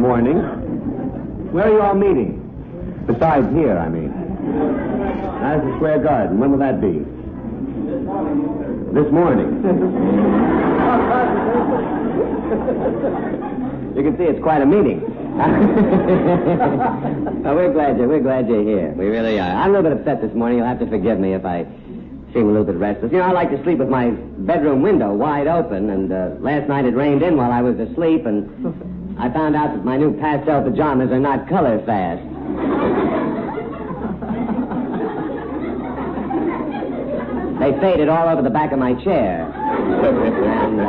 morning. Where are you all meeting? Besides here, I mean. That's the Square Garden. When will that be? This morning. You can see it's quite a meeting. Well, we're glad you're here. We really are. I'm a little bit upset this morning. You'll have to forgive me if I seem a little bit restless. You know, I like to sleep with my bedroom window wide open, and last night it rained in while I was asleep, and I found out that my new pastel pajamas are not color fast. They faded all over the back of my chair. And,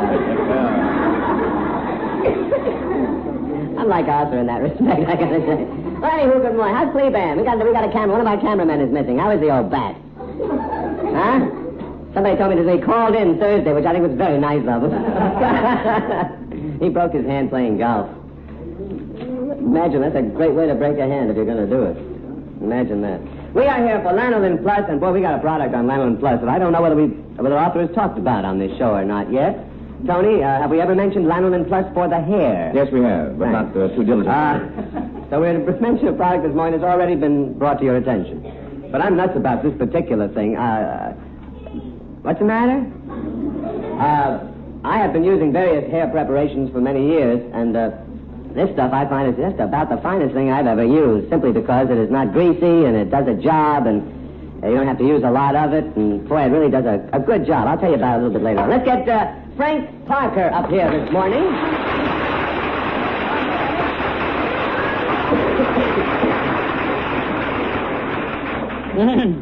I'm like Arthur in that respect, I gotta say. Well, anywho, good morning. How's Cleveland? We got a camera. One of our cameramen is missing. How is the old bat? Huh? Somebody told me that he called in Thursday, which I think was very nice of him. He broke his hand playing golf. Imagine, that's a great way to break a hand if you're going to do it. Imagine that. We are here for Lanolin Plus, and boy, we got a product on Lanolin Plus that I don't know whether Arthur has talked about on this show or not yet. Tony, have we ever mentioned Lanolin Plus for the hair? Yes, we have, but not too diligently. So we're mentioning a product this morning that's already been brought to your attention. But I'm nuts about this particular thing. What's the matter? I have been using various hair preparations for many years, and this stuff I find is just about the finest thing I've ever used, simply because it is not greasy and it does a job, and you don't have to use a lot of it, and boy, it really does a good job. I'll tell you about it a little bit later on. Let's get Frank Parker up here this morning.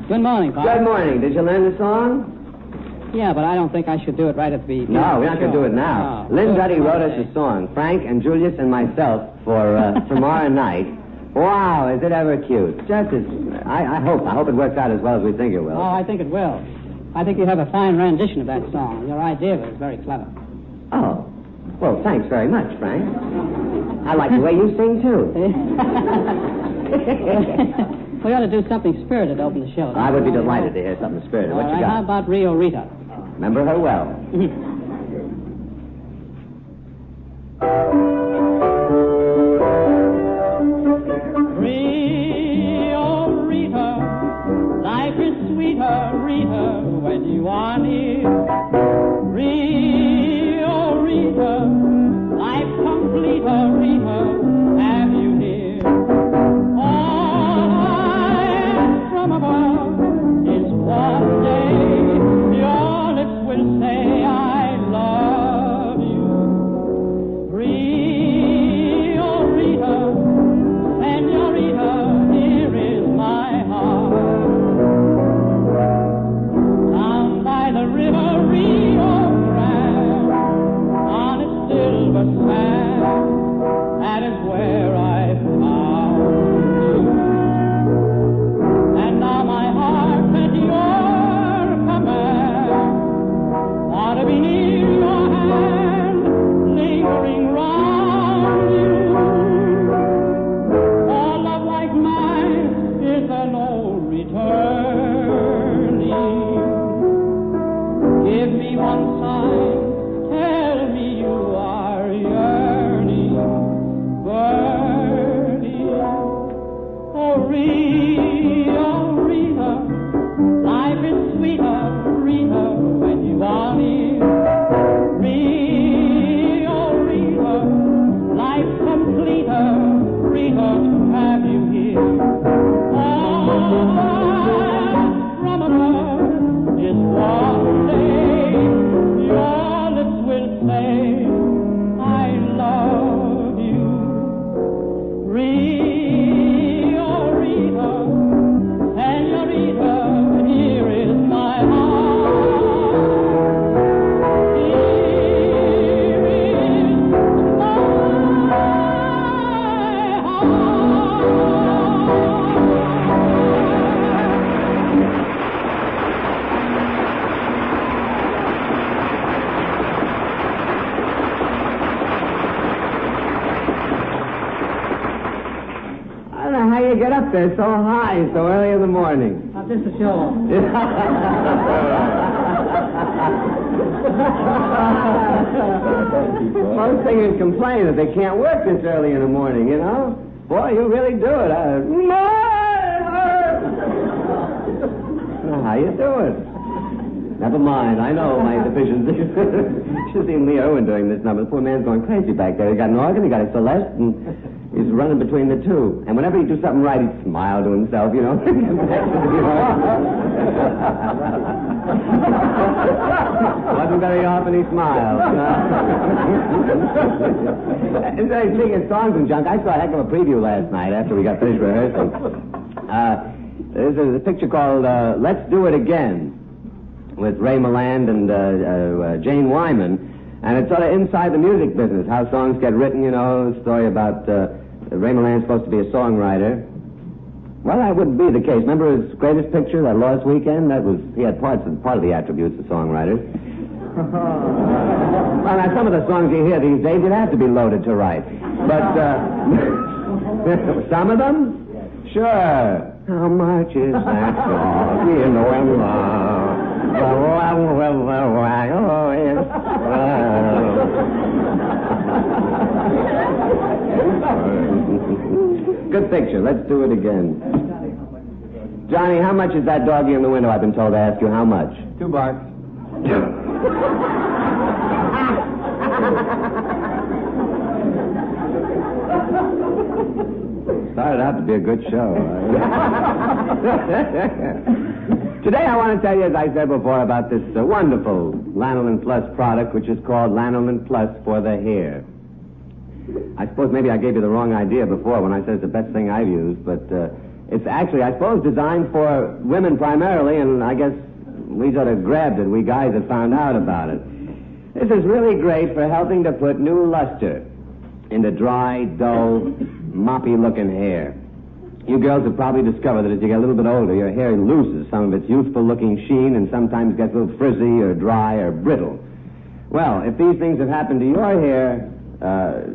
Good morning, Bob. Good morning. Did you learn the song? Yeah, but I don't think I should do it right at the beginning. No, we're not going to do it now. No. Lynn Duddy wrote us a song, Frank and Julius and myself, for tomorrow night. Wow, is it ever cute? Just as... I hope it works out as well as we think it will. Oh, I think it will. I think you have a fine rendition of that song. Your idea of it is very clever. Oh. Well, thanks very much, Frank. I like the way you sing, too. We ought to do something spirited to open the show. I would be delighted to hear something spirited. All What right, you got? how about Rio Rita? Remember her well. Rio Rita, life is sweeter, Rita, when you are near. Rio Rita, life completer, Rita, have you near. All I ask from above is one day your lips will say I love you. Rio Rita, senorita, here is my heart. Down by the river Rio Grande, on its silver sand, that is where I found you. And now my heart's at your command. Want to be near your hand, lingering round you. For love like mine is there no returning. Give me one sign, tell me you are yearning, burning. Oh, Rita, Rita, life is sweeter, Rita, when you are near. Rio, Rita, life completer, Rita, to have you here. All from above is one day your lips will say, I love you. Rio, Rita, senorita, here is my heart. Here is my I don't know how you get up there so high so early in the morning. Just a show. Most singers complain that they can't work this early in the morning, you know? Boy, you really do it. How you doing? Never mind. I know my deficiency. Should have seen Lee Irwin doing this number. The poor man's going crazy back there. He got an organ, he got a Celeste, and he's running between the two. And whenever he'd do something right, he'd smile to himself, you know. Wasn't very often he smiled. Speaking of songs and junk, I saw a heck of a preview last night after we got finished rehearsing. There's a picture called Let's Do It Again with Ray Milland and Jane Wyman. And it's sort of inside the music business, how songs get written, you know, a story about Ray Milland's supposed to be a songwriter. Well, that wouldn't be the case. Remember his greatest picture, that Lost Weekend? He had part of the attributes of songwriters. Well, now, some of the songs you hear these days, you'd have to be loaded to write. But, some of them? Sure. How much is that song? You know, good picture. Let's do it again. Johnny, how much is that doggy in the window? I've been told to ask you how much. $2. Started out to be a good show. Today I want to tell you, as I said before, about this wonderful Lanolin Plus product, which is called Lanolin Plus for the hair. I suppose maybe I gave you the wrong idea before when I said it's the best thing I've used, but it's actually, I suppose, designed for women primarily, and I guess we sort of grabbed it. We guys have found out about it. This is really great for helping to put new luster into dry, dull, moppy-looking hair. You girls have probably discovered that as you get a little bit older, your hair loses some of its youthful-looking sheen and sometimes gets a little frizzy or dry or brittle. Well, if these things have happened to your hair,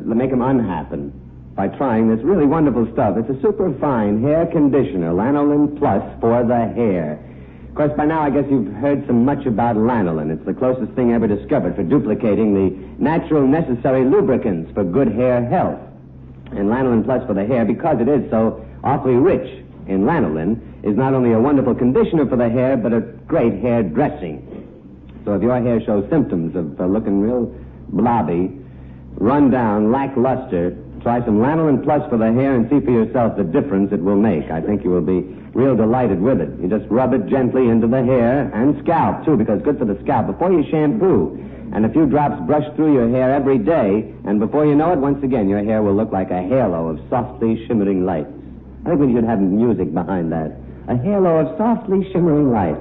make them unhappen by trying this really wonderful stuff. It's a superfine hair conditioner, Lanolin Plus for the hair. Of course, by now I guess you've heard so much about lanolin. It's the closest thing ever discovered for duplicating the natural necessary lubricants for good hair health. And Lanolin Plus for the hair, because it is so awfully rich in lanolin, is not only a wonderful conditioner for the hair, but a great hair dressing. So if your hair shows symptoms of looking real blobby, run down, lackluster, try some Lanolin Plus for the hair and see for yourself the difference it will make. I think you will be real delighted with it. You just rub it gently into the hair and scalp, too, because it's good for the scalp. Before you shampoo, and a few drops brush through your hair every day, and before you know it, once again, your hair will look like a halo of softly shimmering lights. I think we should have music behind that. A halo of softly shimmering lights.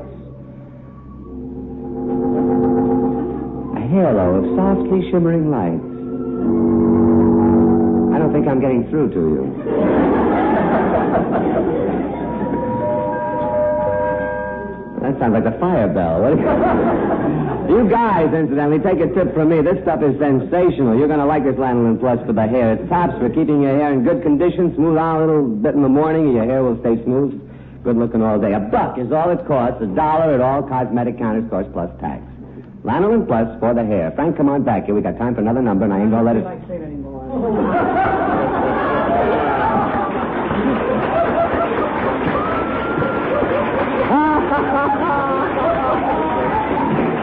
A halo of softly shimmering lights. I don't think I'm getting through to you. That sounds like a fire bell. You guys, incidentally, take a tip from me. This stuff is sensational. You're going to like this Lanolin Plus for the hair. It's tops for keeping your hair in good condition, smooth out a little bit in the morning, and your hair will stay smooth, good looking all day. $1 is all it costs. $1 at all cosmetic counters, of course, plus tax. Lanolin Plus for the hair. Frank, come on back here. We got time for another number, and I ain't going to let it...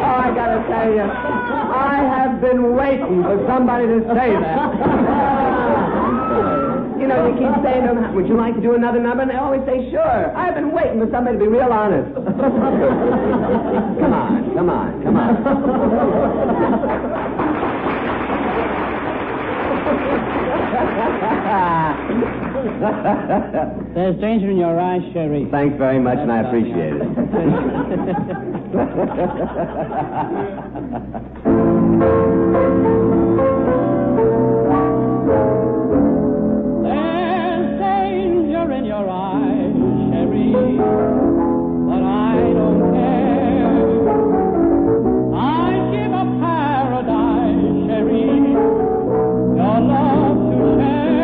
I gotta tell you, I have been waiting for somebody to say that. You know, you keep saying to them, would you like to do another number? And they always say, sure. I've been waiting for somebody to be real honest. Come on. There's danger in your eyes, Sherry. Thanks very much, and I appreciate it. There's danger in your eyes, Sherry, but I don't care. I'd give up paradise, Sherry, your love to share.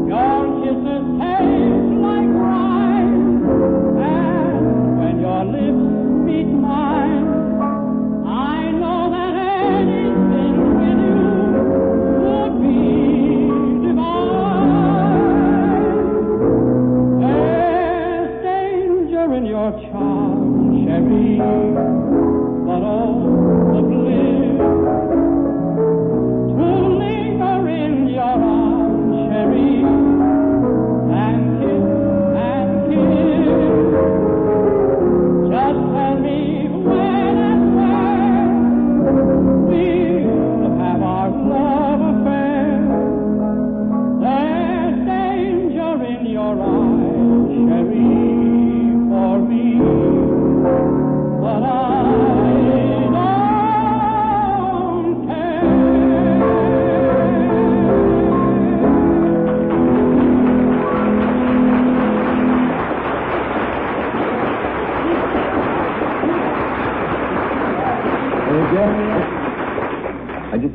Your kisses taste like wine, and when your lips meet mine,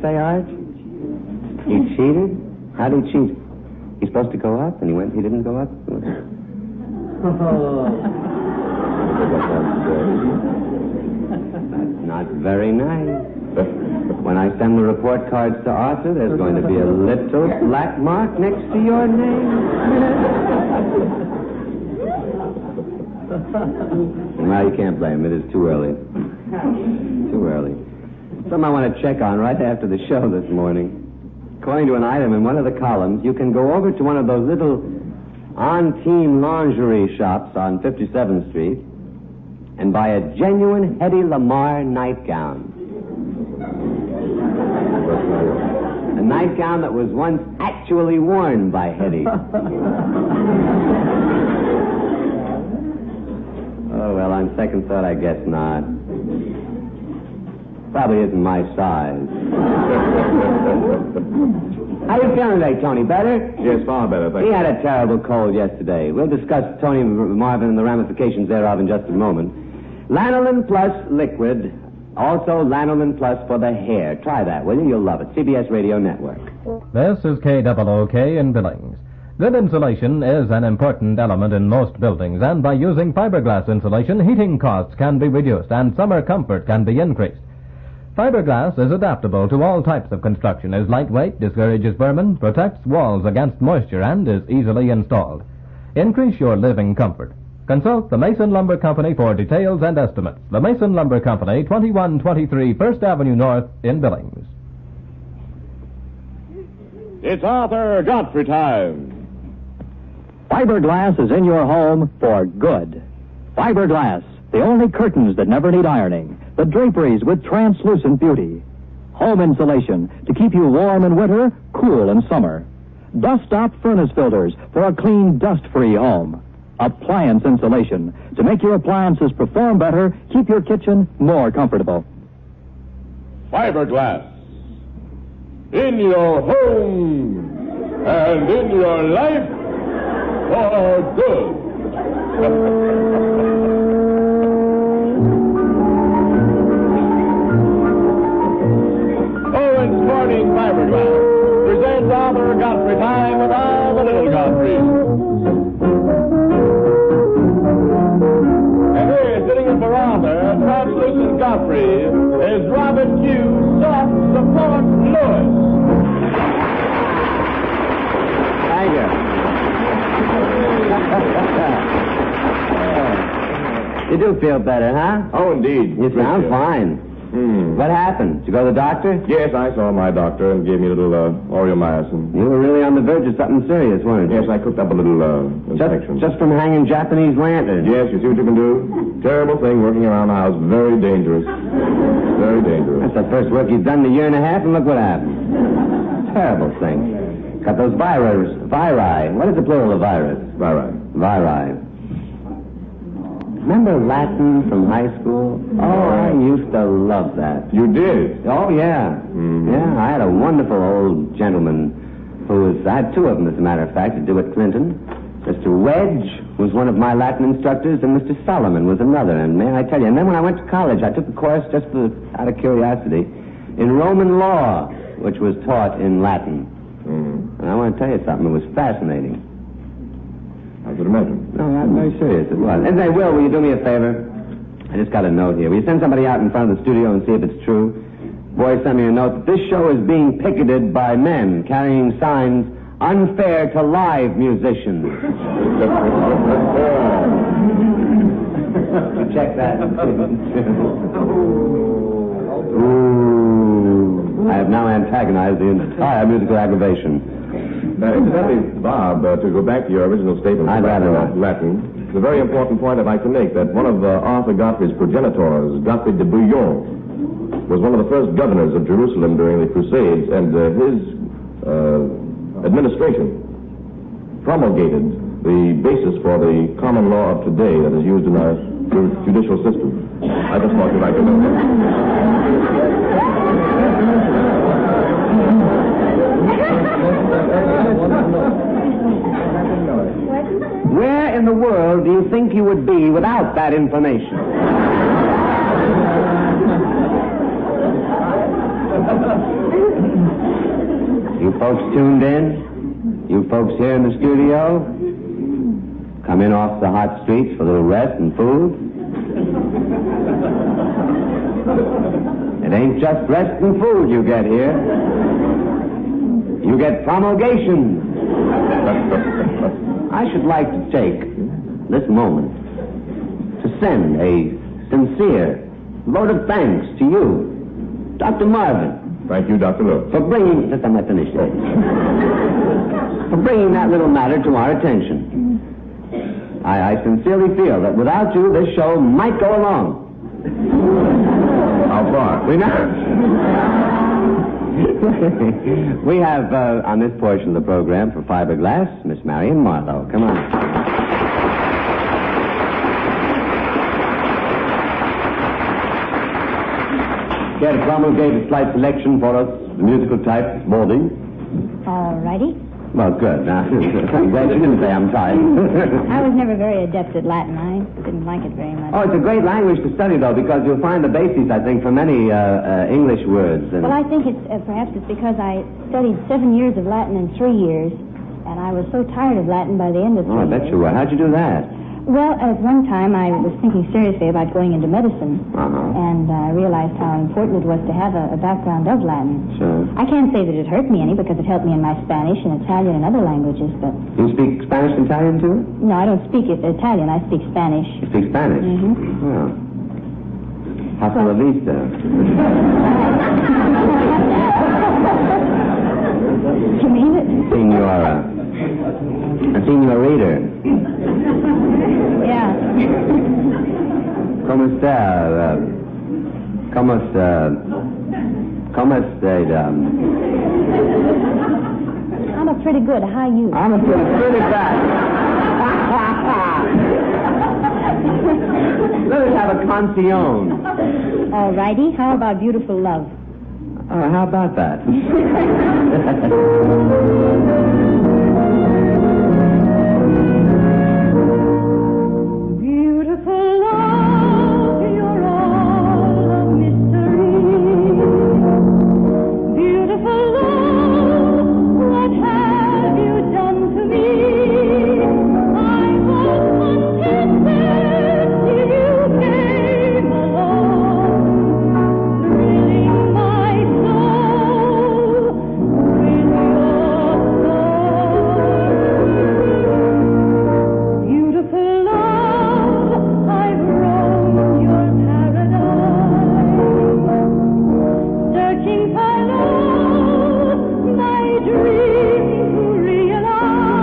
say, Arch? He cheated? How did he cheat? He's supposed to go up, and he didn't go up? That's not very nice. When I send the report cards to Arthur, there's going to be a little black mark next to your name. Well, you can't blame him. It is too early. Too early. Something I want to check on right after the show this morning. According to an item in one of the columns, you can go over to one of those little on-team lingerie shops on 57th Street and buy a genuine Hedy Lamarr nightgown. A nightgown that was once actually worn by Hedy. Oh, well, on second thought, I guess not. Probably isn't my size. How you feeling today, Tony? Better? Yes, far better, thank He you. had a terrible cold yesterday. We'll discuss Tony Marvin and the ramifications thereof in just a moment. Lanolin Plus liquid, also Lanolin Plus for the hair. Try that, will you? You'll love it. CBS Radio Network. This is KOOK in Billings. Good insulation is an important element in most buildings, and by using fiberglass insulation, heating costs can be reduced and summer comfort can be increased. Fiberglass is adaptable to all types of construction, is lightweight, discourages vermin, protects walls against moisture, and is easily installed. Increase your living comfort. Consult the Mason Lumber Company for details and estimates. The Mason Lumber Company, 2123 First Avenue North in Billings. It's Arthur Godfrey time. Fiberglass is in your home for good. Fiberglass, the only curtains that never need ironing. The draperies with translucent beauty. Home insulation to keep you warm in winter, cool in summer. Dust-stop furnace filters for a clean, dust-free home. Appliance insulation to make your appliances perform better, keep your kitchen more comfortable. Fiberglass. In your home and in your life for good. Owens Corning Fiberglass presents Arthur Godfrey time with all the little Godfreys. And here, sitting in for Arthur, translucent Godfrey, is Robert Hughes, soft support Lewis. Thank you. You do feel better, huh? Oh, indeed. You sound fine. What happened? Did you go to the doctor? Yes, I saw my doctor and gave me a little aureomycin. You were really on the verge of something serious, weren't you? Yes, I cooked up a little infection. Just from hanging Japanese lanterns. Yes, you see what you can do? Terrible thing working around the house. Very dangerous. Very dangerous. That's the first work you've done in a year and a half, and look what happened. Terrible thing. Got those viri. What is the plural of virus? Viri. Remember Latin from high school? Oh, I used to love that. You did? Oh, yeah. Mm-hmm. Yeah, I had a wonderful old gentleman I had two of them, as a matter of fact, to do at Clinton. Mr. Wedge was one of my Latin instructors, and Mr. Solomon was another. And may I tell you, and then when I went to college, I took a course just out of curiosity in Roman law, which was taught in Latin. Mm-hmm. And I want to tell you something. It was fascinating. I could imagine. No, I'm very serious. It was. And say, will you do me a favor? I just got a note here. Will you send somebody out in front of the studio and see if it's true? Boy, send me a note that this show is being picketed by men carrying signs unfair to live musicians. Check that. Ooh. I have now antagonized the entire musical aggravation. Incidentally, Bob, to go back to your original statement I'd rather not. Latin, it's a very important point I'd like to make, that one of Arthur Godfrey's progenitors, Godfrey de Bouillon, was one of the first governors of Jerusalem during the Crusades, and his administration promulgated the basis for the common law of today that is used in our judicial system. I just thought you'd like to know that. Where in the world do you think you would be without that information? folks tuned in, you folks here in the studio, come in off the hot streets for a little rest and food. It ain't just rest and food you get here. You get promulgation. I should like to take this moment to send a sincere vote of thanks to you, Dr. Marvin. Thank you, Dr. Lewis. For bringing, just I'm not finished yet. For bringing that little matter to our attention. I sincerely feel that without you, this show might go along. How far? We have, on this portion of the program for Fiberglass, Miss Marion Marlowe. Come on. Care to promulgate a slight selection for us, the musical type this morning? All righty. Well, good. Now, I'm glad you didn't say I'm tired. I was never very adept at Latin. I didn't like it very much. Oh, it's a great language to study, though, because you'll find the basis, I think, for many English words. Well, I think it's perhaps it's because I studied 7 years of Latin in 3 years, and I was so tired of Latin by the end of 3 years. Oh, I bet you were. How'd you do that? Well, at one time I was thinking seriously about going into medicine, and I realized how important it was to have a background of Latin. Sure. I can't say that it hurt me any because it helped me in my Spanish and Italian and other languages, but... You speak Spanish and Italian, too? No, I don't speak Italian. I speak Spanish. You speak Spanish? Mm-hmm. Oh. Hasta la vista. You mean it? Senorita. Yeah. ¿Cómo está? ¿Cómo está? I'm a pretty good. How are you? I'm pretty bad. Let us have a canción. All righty. How about Beautiful Love? How about that? Beautiful love, you're all a mystery. Beautiful love, what have you done to me? I was contented till you came along, thrilling my soul with your song. Beautiful love, I've roamed your paradise, searching for love, my dream to realize,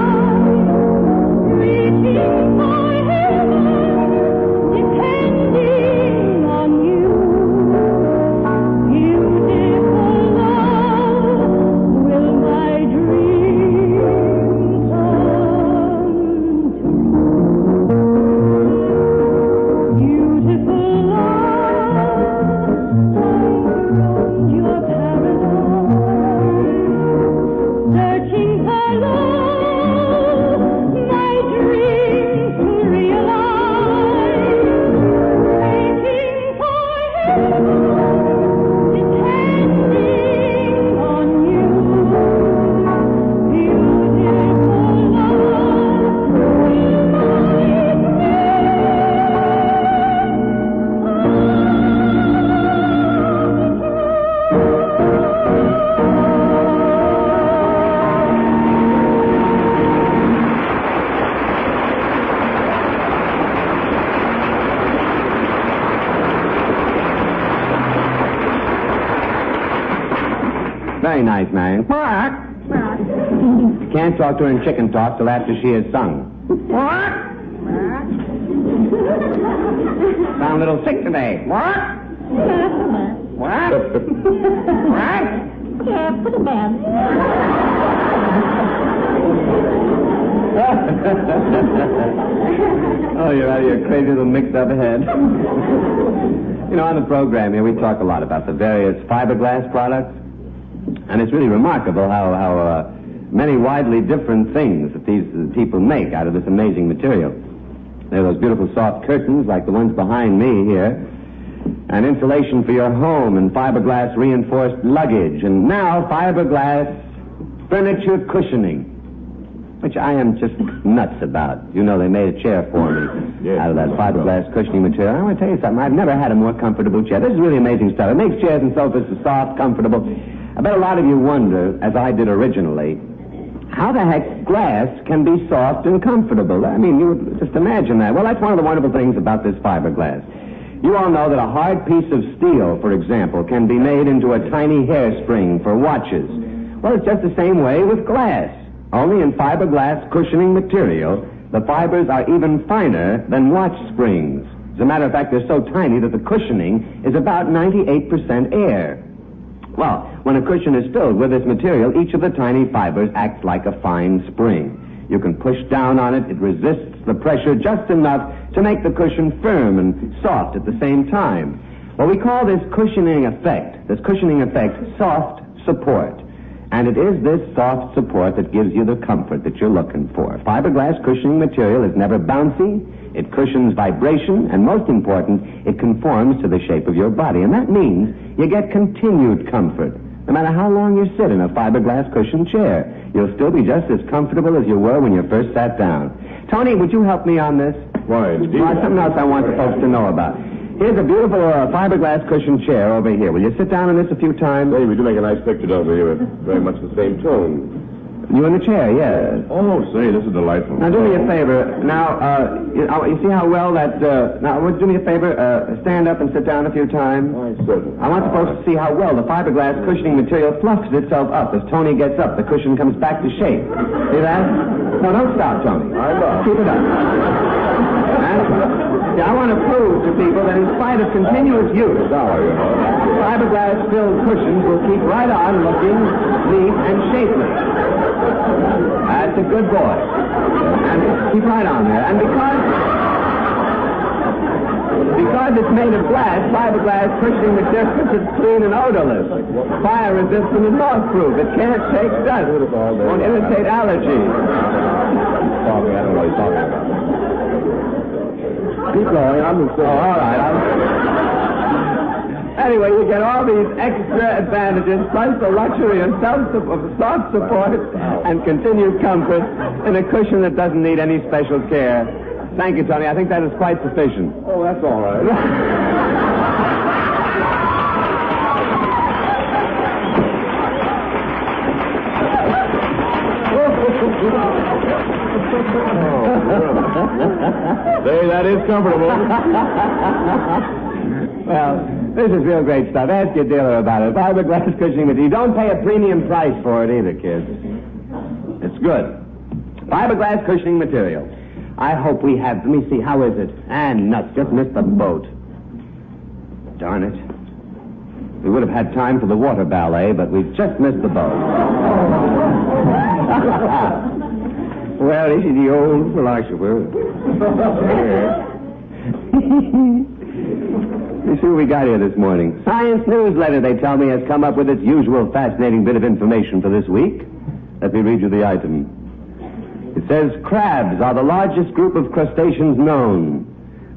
reaching for heaven, depending on you. Beautiful love, will my dream come true? Beautiful love, round your paradise, searching for love, my dreams to realize, waiting for heaven, depending on you. Beautiful love, will my Very nice, Marion. Can't talk to her in chicken talk till after she has sung. Sound a little sick today. What? Yeah, put him in. Oh, you're out of your crazy little mixed-up head. You know, on the program here, we talk a lot about the various fiberglass products. And it's really remarkable how many widely different things that these people make out of this amazing material. There are those beautiful soft curtains like the ones behind me here, and insulation for your home, and fiberglass reinforced luggage, and now fiberglass furniture cushioning, which I am just nuts about. You know, they made a chair for me out of that fiberglass cushioning material. I want to tell you something. I've never had a more comfortable chair. This is really amazing stuff. It makes chairs and sofas soft, comfortable. I bet a lot of you wonder, as I did originally, how the heck glass can be soft and comfortable. I mean, you would just imagine that. Well, that's one of the wonderful things about this fiberglass. You all know that a hard piece of steel, for example, can be made into a tiny hairspring for watches. Well, it's just the same way with glass. Only in fiberglass cushioning material, the fibers are even finer than watch springs. As a matter of fact, they're so tiny that the cushioning is about 98% air. Well, when a cushion is filled with this material, each of the tiny fibers acts like a fine spring. You can push down on it. It resists the pressure just enough to make the cushion firm and soft at the same time. Well, we call this cushioning effect soft support. And it is this soft support that gives you the comfort that you're looking for. Fiberglass cushioning material is never bouncy. It cushions vibration, and most important, it conforms to the shape of your body. And that means you get continued comfort. No matter how long you sit in a fiberglass cushioned chair, you'll still be just as comfortable as you were when you first sat down. Tony, would you help me on this? Why, indeed. Well, something else I want the folks to know about. Here's a beautiful fiberglass cushioned chair over here. Will you sit down in this a few times? Hey, we do make a nice picture, don't we? With very much the same tone. You in the chair, yes. Oh, say, this is delightful. Now, do me a favor. Now, you see how well that... now, would you do me a favor? Stand up and sit down a few times. Why, certainly. I want the folks to see how well the fiberglass cushioning material fluffs itself up. As Tony gets up, the cushion comes back to shape. See that? No, don't stop, Tony. I know. Keep it up. I want to prove to people that in spite of continuous use, fiberglass-filled cushions will keep right on looking neat and shapely. That's a good boy. And keep right on there. And because it's made of glass, fiberglass cushioning material is clean and odorless, fire-resistant and moth-proof. It can't take dust. Won't irritate allergies. Talking, I don't know what he's talking about. Keep going. I'm just saying. All right. Anyway, you get all these extra advantages, plus the luxury of soft support and continued comfort in a cushion that doesn't need any special care. Thank you, Tony. I think that is quite sufficient. Oh, that's all right. Say, that is comfortable. Well, this is real great stuff. Ask your dealer about it. Fiberglass cushioning material. You don't pay a premium price for it either, kids. It's good. Fiberglass cushioning material. I hope we have... Let me see. How is it? And nuts. Just missed the boat. Darn it. We would have had time for the water ballet, but we've just missed the boat. Well, this is the old philosopher. Let's see what we got here this morning. Science Newsletter, they tell me, has come up with its usual fascinating bit of information for this week. Let me read you the item. It says, crabs are the largest group of crustaceans known.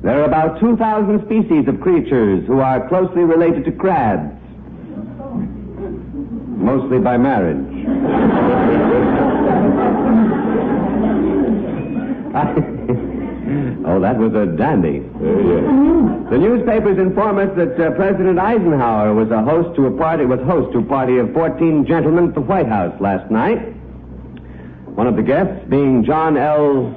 There are about 2,000 species of creatures who are closely related to crabs. Mostly by marriage. Oh, that was a dandy. The newspapers inform us that President Eisenhower was host to a party of 14 gentlemen at the White House last night. One of the guests being John L.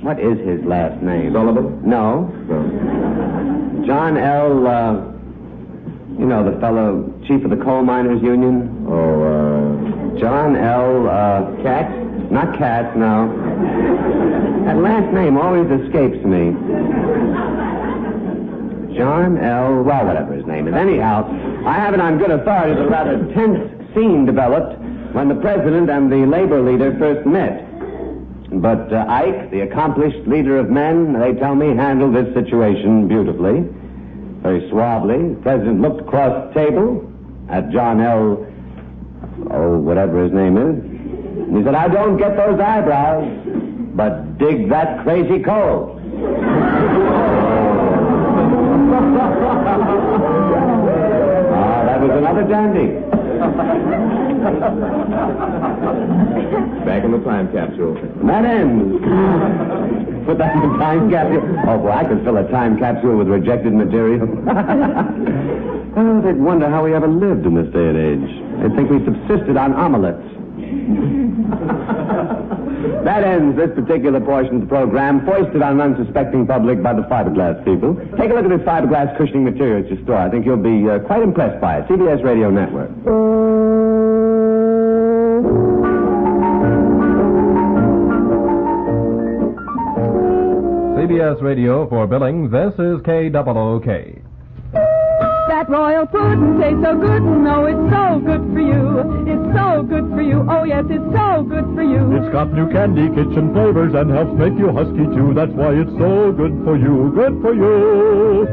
What is his last name? Sullivan? No. John L. You know, the fellow chief of the Coal Miners Union. John L. Katz? Not Katz, no. That last name always escapes me. John L. Well, whatever his name is. Anyhow, I have it on good authority that a rather tense scene developed when the president and the labor leader first met. But Ike, the accomplished leader of men, they tell me, handled this situation beautifully. Very suavely. The president looked across the table at John L. Whatever his name is. And he said, I don't get those eyebrows, but dig that crazy coal. That was another dandy. Back in the time capsule. That ends. Put that in the time capsule. Oh, boy, I could fill a time capsule with rejected material. Oh, they'd wonder how we ever lived in this day and age. They'd think we subsisted on omelettes. That ends this particular portion of the program, foisted on an unsuspecting public by the fiberglass people. Take a look at this fiberglass cushioning material at your store. I think you'll be quite impressed by it. CBS Radio Network. CBS Radio for Billings, this is KOOK. That royal pudding tastes so good, no, it's so good for you. It's so good for you, oh yes, it's so good for you. It's got new candy kitchen flavors and helps make you husky too. That's why it's so good for you, good for you.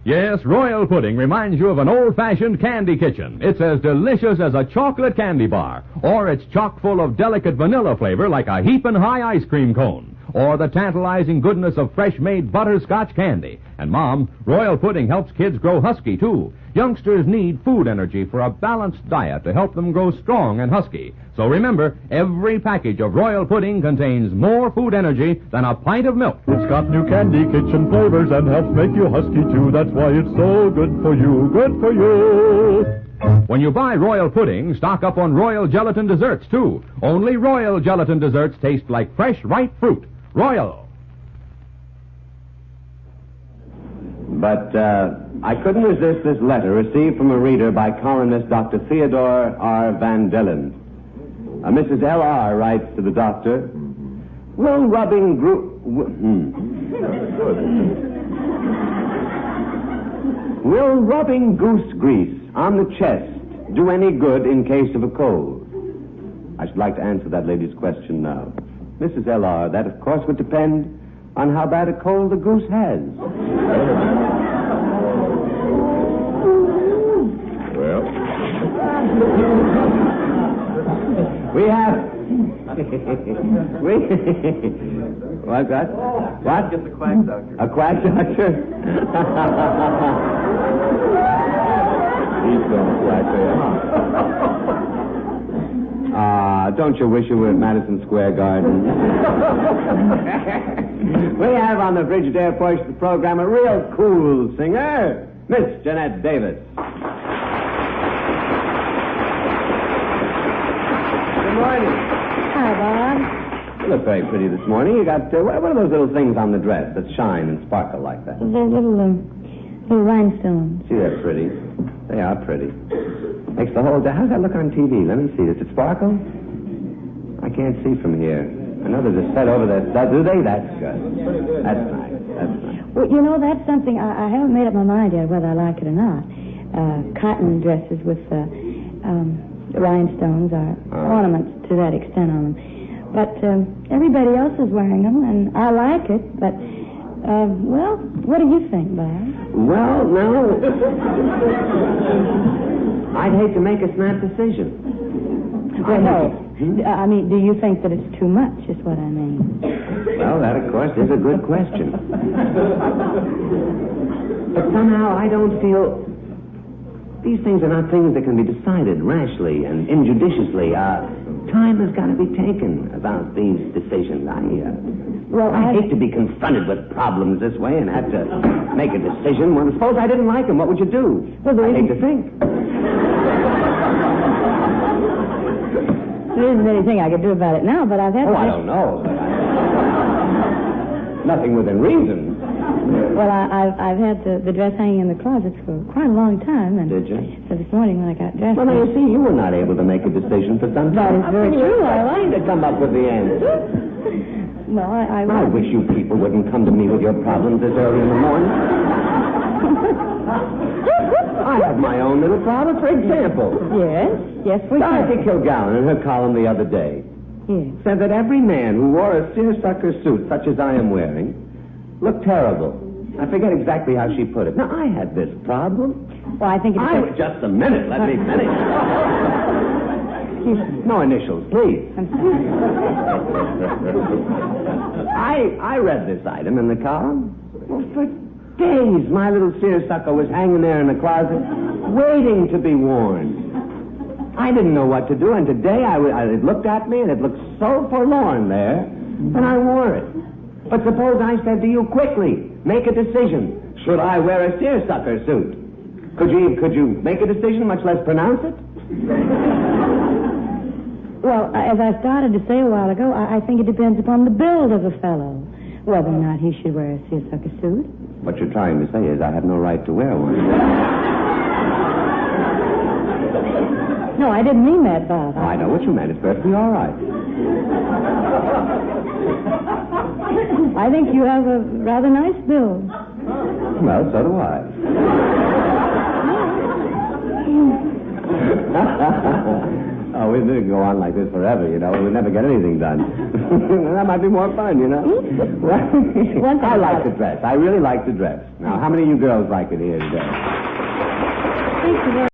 Yes, royal pudding reminds you of an old-fashioned candy kitchen. It's as delicious as a chocolate candy bar, or it's chock full of delicate vanilla flavor like a heapin' high ice cream cone, or the tantalizing goodness of fresh-made butterscotch candy. And, Mom, royal pudding helps kids grow husky, too. Youngsters need food energy for a balanced diet to help them grow strong and husky. So remember, every package of royal pudding contains more food energy than a pint of milk. It's got new candy kitchen flavors and helps make you husky too. That's why it's so good for you, good for you. When you buy royal pudding, stock up on royal gelatin desserts, too. Only royal gelatin desserts taste like fresh, ripe fruit. Royal. But I couldn't resist this letter received from a reader by columnist Dr. Theodore R. Van Dillen. Mrs. L.R. writes to the doctor, Will rubbing goose grease on the chest do any good in case of a cold? I should like to answer that lady's question now. Mrs. L.R., that, of course, would depend on how bad a cold the goose has. Well, we have... What's that? What? Just a quack doctor. A quack doctor? He's going to quack there. Don't you wish you were at Madison Square Garden? We have on the Frigidaire portion of the program a real cool singer, Miss Jeanette Davis. Good morning. Hi, Bob. You look very pretty this morning. You got, what are those little things on the dress that shine and sparkle like that? They're little rhinestones. See, they're pretty. They are pretty. Makes the whole day. How's that look on TV? Let me see. Does it sparkle? I can't see from here. I know there's a set over there. Do they? That's good. That's nice. That's nice. Well, you know, that's something I haven't made up my mind yet whether I like it or not. Cotton dresses with rhinestones are ornaments to that extent on them. But everybody else is wearing them, and I like it, but... well, what do you think, Bob? Well, no. I'd hate to make a snap decision. Well, no. I mean, do you think that it's too much, is what I mean? Well, that, of course, is a good question. But somehow I don't feel... These things are not things that can be decided rashly and injudiciously. Time has got to be taken about these decisions. I hate to be confronted with problems this way and have to make a decision. Well, suppose I didn't like them. What would you do? Well, I hate to think. There isn't anything I could do about it now, but I've had... I don't know. But nothing within reason. Well, I've had the dress hanging in the closet for quite a long time. And did you? So this morning when I got dressed... Well, now, you see, you were not able to make a decision for some That time. is very true. I like to come up with the answer. No, I I wish you people wouldn't come to me with your problems this early in the morning. I have my own little problem. For example, Yes, we Dorothy can. Kilgallen, in her column the other day, said that every man who wore a seersucker suit such as I am wearing looked terrible. I forget exactly how she put it. Now, I had this problem. Well, I think it's... Just a minute. Let me finish. No initials, please. I read this item in the column. Well, for days, my little seersucker was hanging there in the closet, waiting to be worn. I didn't know what to do, and today it looked at me, and it looked so forlorn there, and I wore it. But suppose I said to you, quickly, make a decision. Should I wear a seersucker suit? Could you make a decision, much less pronounce it? Well, as I started to say a while ago, I think it depends upon the build of a fellow, whether or not he should wear a seersucker suit. What you're trying to say is I have no right to wear one. No, I didn't mean that, Bob. Oh, I know what you meant. It's perfectly all right. I think you have a rather nice build. Well, so do I. Oh, we could go on like this forever, you know. We'd never get anything done. That might be more fun, you know. Well, I like to dress. I really like to dress. Now, how many of you girls like it here today? Thank you very